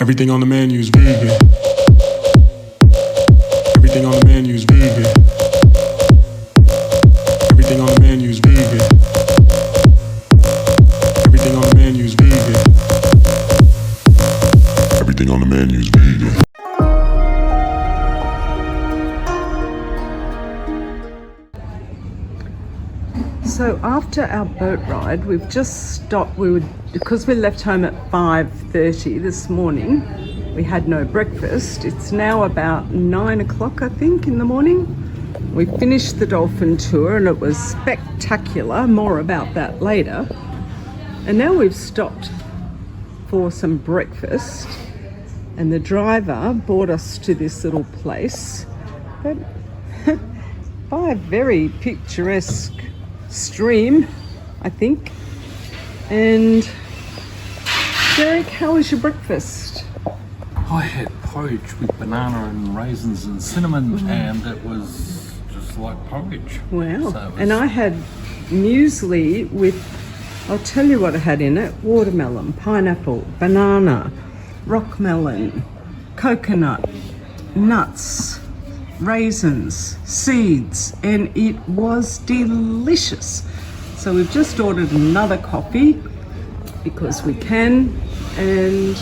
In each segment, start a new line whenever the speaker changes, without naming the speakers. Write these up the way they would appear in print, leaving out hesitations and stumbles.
Everything on the menu's vegan. Everything on the menu's vegan. Everything on the menu's vegan. Everything on the menu's vegan. Everything on the menu's vegan.
So after our boat ride, we've just stopped. Because we left home at 5:30 this morning, we had no breakfast. It's now about 9 o'clock, I think, in the morning. We finished the dolphin tour and it was spectacular. More about that later. And now we've stopped for some breakfast, and the driver brought us to this little place that by a very picturesque stream, I think. And Derek, how was your breakfast?
I had porridge with banana and raisins and cinnamon, and it was just like porridge.
Wow.
So
And I had muesli with, I'll tell you what I had in it: watermelon, pineapple, banana, rock melon, coconut, nuts, raisins, seeds, and it was delicious. So we've just ordered another coffee because we can, and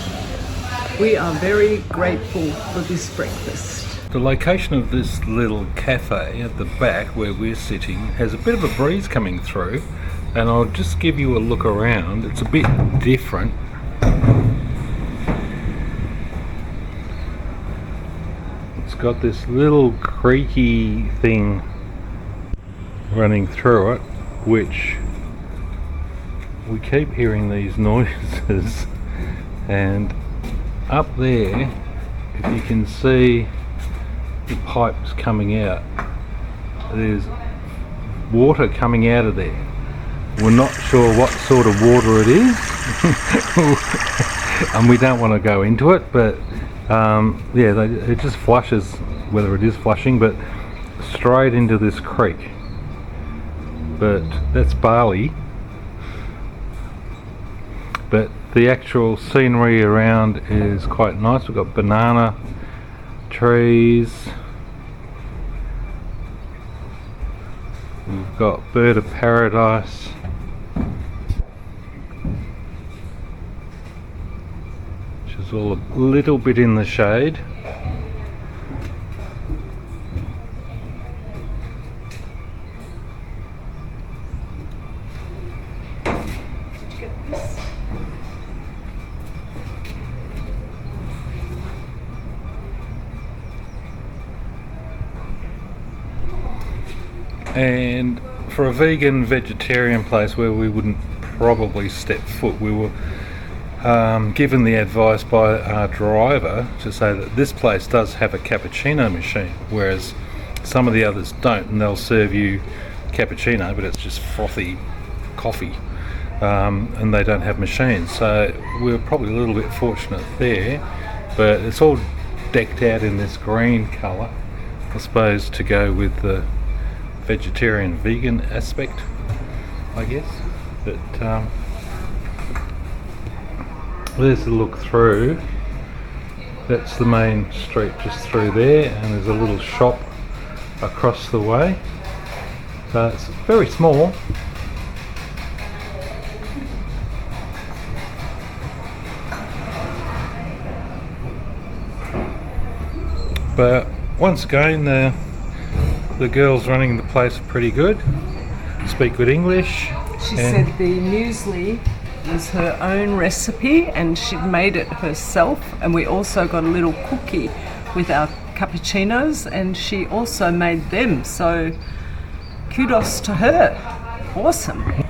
we are very grateful for this breakfast.
the location of this little cafe at the back where we're sitting has a bit of a breeze coming through, and I'll just give you a look around. It's a bit different. It's got this little creaky thing running through it, which we keep hearing these noises. And up there, if you can see the pipes coming out, there's water coming out of there. We're not sure what sort of water it is and we don't want to go into it, but yeah, it just flushes, whether it is flushing, but straight into this creek. But that's Bali. But the actual scenery around is quite nice. We've got banana trees, we've got bird of paradise, which is all a little bit in the shade. And for a vegan vegetarian place where we wouldn't probably step foot, we were given the advice by our driver to say that this place does have a cappuccino machine, whereas some of the others don't, and they'll serve you cappuccino but it's just frothy coffee, and they don't have machines. So we were probably a little bit fortunate there, but it's all decked out in this green colour, I suppose, to go with the vegetarian vegan aspect, I guess. But there's a look through. That's the main street just through there, and there's a little shop across the way. So it's very small. But once again, the girls running the place are pretty good, speak good English.
She said the muesli was her own recipe and she'd made it herself, and we also got a little cookie with our cappuccinos and she also made them, so kudos to her. Awesome.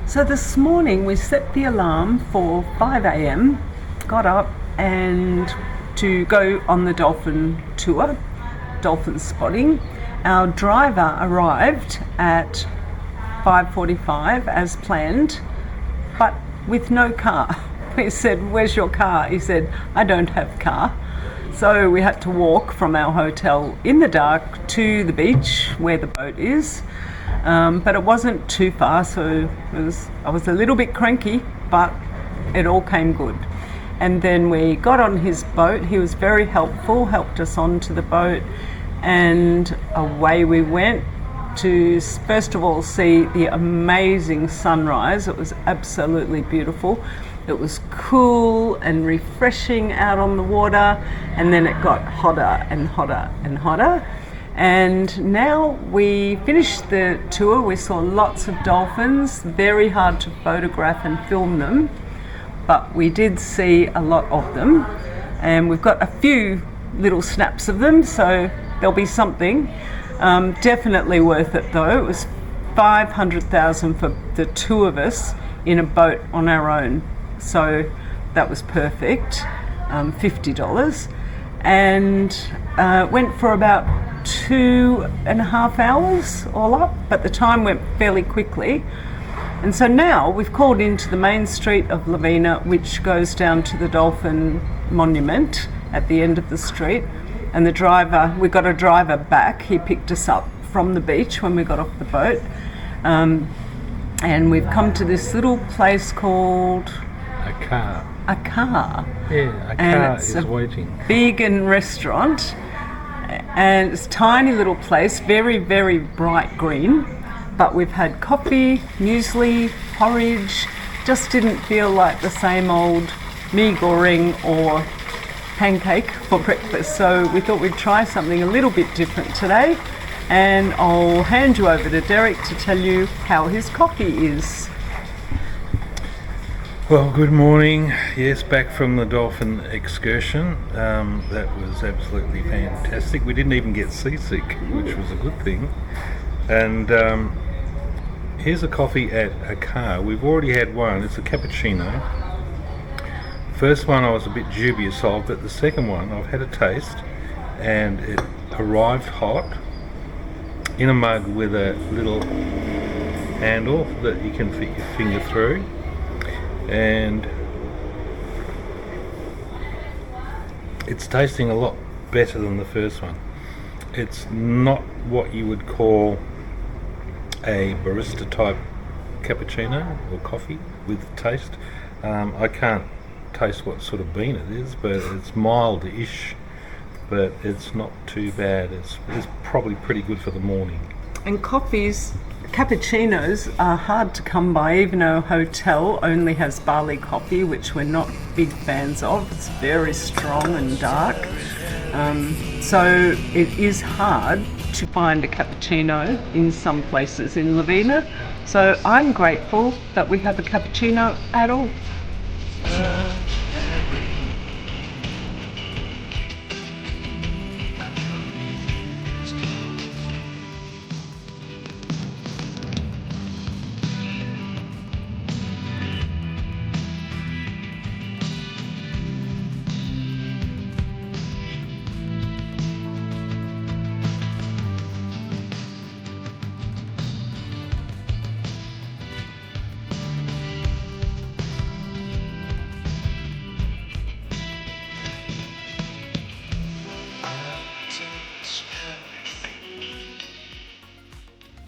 So this morning we set the alarm for 5 a.m, got up and to go on the dolphin tour, dolphin spotting. Our driver arrived at 5:45 as planned, but with no car. We said, "Where's your car?" He said, "I don't have a car." So we had to walk from our hotel in the dark to the beach where the boat is, but it wasn't too far, so I was a little bit cranky, but it all came good. and then we got on his boat. He was very helpful, helped us onto the boat, and away we went to first of all see the amazing sunrise. It was absolutely beautiful. It was cool and refreshing out on the water, and then it got hotter and hotter and hotter. And now we finished the tour. We saw lots of dolphins, very hard to photograph and film them, but we did see a lot of them, and we've got a few little snaps of them, so there'll be something. Definitely worth it though. It was 500,000 for the two of us in a boat on our own, so that was perfect. $50, and went for about 2.5 hours all up, but the time went fairly quickly. And so now we've called into the main street of Lovina, which goes down to the Dolphin Monument at the end of the street. And the driver, we got a driver back. He picked us up from the beach when we got off the boat. And we've come to this little place called
Akar.
Akar.
Yeah,
And
Akar
it's
is
a
waiting.
vegan restaurant. And it's a tiny little place, very, very bright green. But we've had coffee, muesli, porridge. Just didn't feel like the same old mee goreng or pancake for breakfast, so we thought we'd try something a little bit different today, and I'll hand you over to Derek to tell you how his coffee is.
Well, good morning. Yes, back from the dolphin excursion. That was absolutely fantastic. We didn't even get seasick, which was a good thing. And here's a coffee at Akar. We've already had one. It's a cappuccino. First one I was a bit dubious of, but the second one I've had a taste, and it arrived hot in a mug with a little handle that you can fit your finger through, and it's tasting a lot better than the first one. It's not what you would call a barista type cappuccino or coffee with taste. I can't taste what sort of bean it is, but it's mild-ish, but it's not too bad. It's probably pretty good for the morning.
And cappuccinos are hard to come by, even though a hotel only has Bali coffee, which we're not big fans of. It's very strong and dark, so it is hard to find a cappuccino in some places in Lovina. So I'm grateful that we have a cappuccino at all.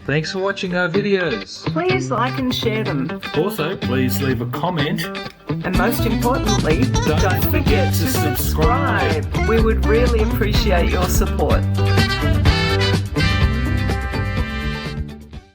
Thanks for watching our videos.
Please like and share them.
Also, please leave a comment.
And most importantly,
Don't forget to subscribe.
We would really appreciate your support.